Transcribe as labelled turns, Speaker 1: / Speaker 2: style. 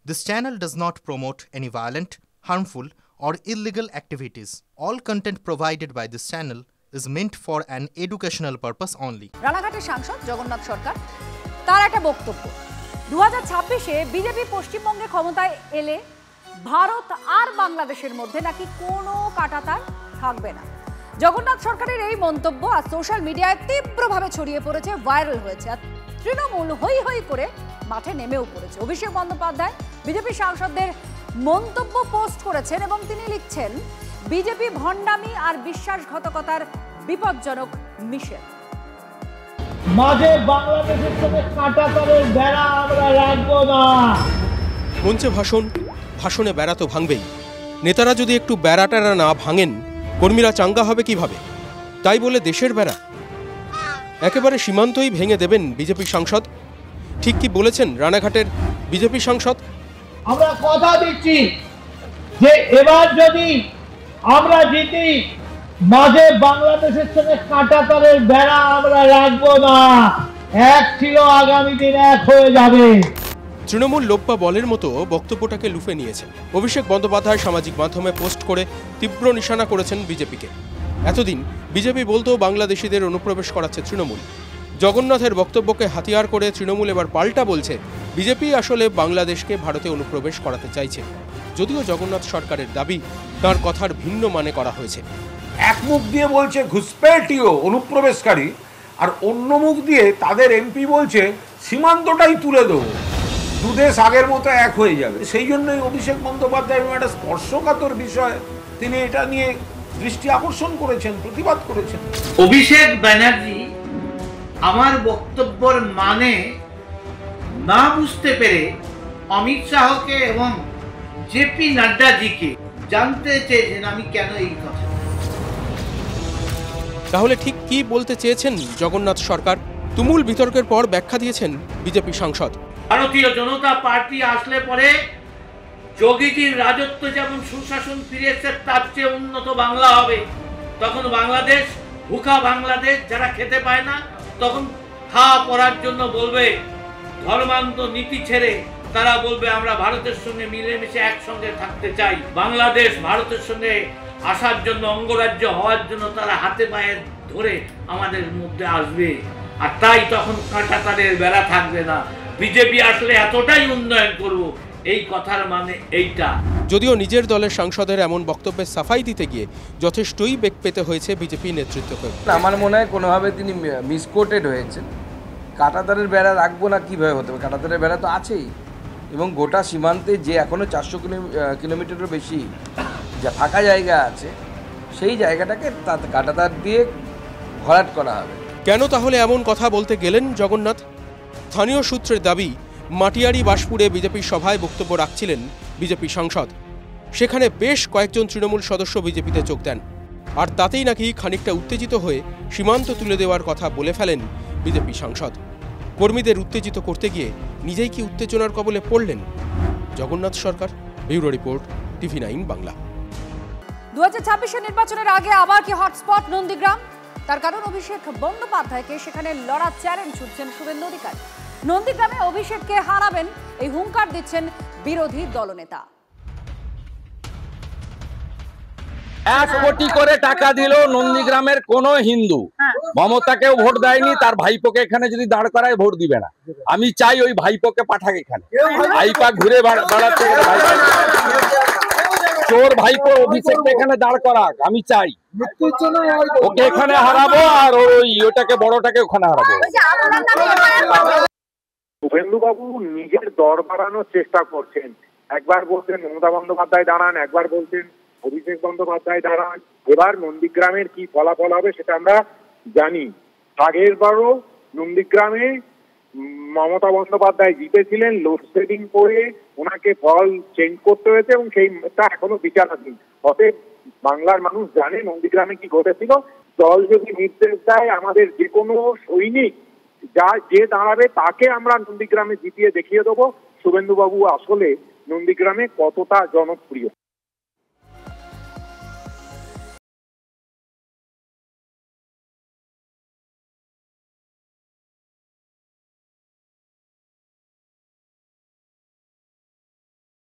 Speaker 1: This channel does not promote any violent, harmful, or illegal activities. All content provided by this channel is meant for an educational purpose only.
Speaker 2: রানাঘাটের সাংসদ জগন্নাথ সরকার তার একটা বক্তব্য 2026-এ BJP পশ্চিমবঙ্গে ক্ষমতায় এলে ভারত আর বাংলাদেশের মধ্যে নাকি কোনো কাঁটাতার থাকবে না। জগন্নাথ সরকারের এই মন্তব্য আর সোশ্যাল মিডিয়ায় তীব্রভাবে ছড়িয়ে পড়েছে, ভাইরাল হয়েছে। আর তৃণমূল হই হই করে মাঠে নেমেও পড়েছে। অভিষেক বন্দ্যোপাধ্যায় বিজেপি সাংসদদের মন্তব্য পোস্ট করেছেন এবং তিনি লিখছেন, বিজেপি ভণ্ডামি আর বিশ্বাসঘাতকতার বিপজ্জনক মিশেল।
Speaker 3: মাঝে বাংলাদেশের সঙ্গে কাঁটাতারের বেড়া আমরা রাখবো না।
Speaker 4: মঞ্চে ভাষণে বেড়া তো ভাঙবেই। নেতারা যদি একটু বেড়াটারা না ভাঙেন, কর্মীরা চাঙ্গা হবে কিভাবে? তাই বলে দেশের বেড়া একেবারে সীমান্তই ভেঙে দেবেন বিজেপি সাংসদ। ঠিক কি বলেছেন রানাঘাটের বিজেপি সাংসদ?
Speaker 3: আমরা কথা দিচ্ছি যে এবার যদি আমরা জিতি, মাঝে বাংলাদেশের সঙ্গে কাঁটাতারের বেড়া আমরা রাখবো না। এক ছিল, আগামী দিন এক হয়ে যাবে।
Speaker 4: তৃণমূল লোপ্পা বলের মতো বক্তব্যটাকে লুফে নিয়েছে। অভিষেক বন্দ্যোপাধ্যায় সামাজিক মাধ্যমে পোস্ট করে তীব্র নিশানা করেছেন বিজেপিকে। এতদিন বিজেপি বলতেও বাংলাদেশিদের অনুপ্রবেশ করাচ্ছে তৃণমূল। জগন্নাথের বক্তব্যকে হাতিয়ার করে তৃণমূল এবার পাল্টা বলছে বিজেপি আসলে বাংলাদেশকে ভারতে অনুপ্রবেশ করাতে চাইছে। যদিও জগন্নাথ সরকারের দাবি তার কথার ভিন্ন মানে করা হয়েছে।
Speaker 5: এক মুখ দিয়ে বলছে ঘুষপেটিও অনুপ্রবেশকারী, আর অন্য মুখ দিয়ে তাদের এমপি বলছে সীমান্তটাই তুলে দেবো, দুদেশ আগের মতো এক হয়ে যাবে। সেই জন্যই অভিষেক বন্দ্যোপাধ্যায় একটা স্পর্শকাতর বিষয় তিনি এটা নিয়ে দৃষ্টি আকর্ষণ করেছেন, প্রতিবাদ করেছেন।
Speaker 6: অভিষেক ব্যানার্জি আমার বক্তব্যের মানে না বুঝতে পেরে অমিত শাহকে এবং জেপি নাড্ডাজিকে জানতে চেয়েছেন আমি কেন এই কথা।
Speaker 4: তাহলে ঠিক কি বলতে চেয়েছেন জগন্নাথ সরকার? তুমুল বিতর্কের পর ব্যাখ্যা দিয়েছেন বিজেপি সাংসদ।
Speaker 6: ভারতীয় জনতা পার্টি আসলে পরে যোগীজির রাজত্ব যেমন সুশাসন ফিরেছে, তার চেয়ে উন্নত বাংলা হবে। তখন বাংলাদেশ ভুখা বাংলাদেশ, যারা খেতে পায় না তখন খাওয়া পড়ার জন্য বলবে ধর্মান্ত নীতি ছেড়ে তারা বলবে আমরা ভারতের সঙ্গে মিলেমিশে একসঙ্গে থাকতে চাই। বাংলাদেশ ভারতের সঙ্গে আসার জন্য, অঙ্গরাজ্য হওয়ার জন্য তারা হাতে পায়ে ধরে আমাদের মধ্যে আসবে। আর তাই তখন কাঁটাতারের বেড়া থাকবে না। বিজেপি আসলে এতটাই উন্নয়ন করব, এই কথার মানে এইটা।
Speaker 4: যদিও নিজের দলের সাংসদের এমন বক্তব্যে সাফাই দিতে গিয়ে যথেষ্টই বেগ পেতে হয়েছে বিজেপি নেতৃত্বকে।
Speaker 7: আমার মনে হয় কোনোভাবে তিনি মিসকোটেড হয়েছেন। কাঁটাতারের বেড়া রাখবো না কীভাবে হতে পারে? কাঁটাতারের বেড়া তো আছেই, এবং গোটা সীমান্তে যে এখনও 400 কিলোমিটারেরও বেশি যা ফাঁকা জায়গা আছে, সেই জায়গাটাকে কাঁটাতার দিয়ে ভরাট করা হবে।
Speaker 4: কেন তাহলে এমন কথা বলতে গেলেন জগন্নাথ? স্থানীয় সূত্রের দাবি, মাটিয়ারি বাসপুরে বিজেপির সভায় বক্তব্য রাখছিলেন বিজেপি সাংসদ। সেখানে বেশ কয়েকজন তৃণমূল সদস্য বিজেপিতে যোগ দেন, আর তাতেই নাকি খানিকটা উত্তেজিত হয়ে সীমান্ত তুলে দেওয়ার কথা বলে ফেলেন বিজেপি সাংসদ। কর্মীদের উত্তেজিত করতে গিয়ে নিজেই কি উত্তেজনার কবলে পড়লেন Jagannath Sarkar? Bureau report, TV9 বাংলা।
Speaker 2: 2026 নির্বাচনের আগে আবার কি হটস্পট নন্দীগ্রাম? তার কারণ অভিষেক বন্দ্যোপাধ্যায়কে সেখানে লড়ার চ্যালেঞ্জ ছুটছেন শুভেন্দু অধিকারী। নন্দীগ্রামে অভিষেককে হারাবেন এই হুঙ্কার দিচ্ছেন বিরোধী দলনেতা।
Speaker 7: 1 কোটি করে টাকা দিল নন্দীগ্রামের কোন হিন্দু। মমতাকেও ভোট দেয়নি, তার ভাইপোকে এখানে যদি দাঁড় করায় ভোট দিবে না। আমি চাই ওই ভাইপোকে পাঠাক এখানে। ভাইপা ঘুরে বেড়াচ্ছে, চোর ভাইপো অভিষেককে এখানে দাঁড় করাক, আমি চাই। ওকে এখানে হারাবো, আর ওটাকে বড়টাকে ওখানে হারাবো।
Speaker 8: শুভেন্দু বাবু নিজের দর বাড়ানোর চেষ্টা করছেন। একবার বলছেন মমতা বন্দ্যোপাধ্যায় দাঁড়ান, একবার বলছেন অভিষেক বন্দ্যোপাধ্যায় দাঁড়ান। এবার নন্দীগ্রামের কি ফলাফল হবে সেটা আমরা জানি। আগের বারও নন্দীগ্রামে মমতা বন্দ্যোপাধ্যায় জিতেছিলেন, লোডশেডিং করে ওনাকে ফল চেঞ্জ করতে হয়েছে, এবং সেইটা এখনো বিচারাধীন। অতএব বাংলার মানুষ জানে নন্দীগ্রামে কি ঘটেছিল। দল যদি নির্দেশ দেয়, আমাদের যে কোনো সৈনিক যে দাঁড়াবে তাকে আমরা নন্দীগ্রামে জিতিয়ে দেখিয়ে দেবো শুভেন্দু বাবু আসলে নন্দীগ্রামে কতটা জনপ্রিয়।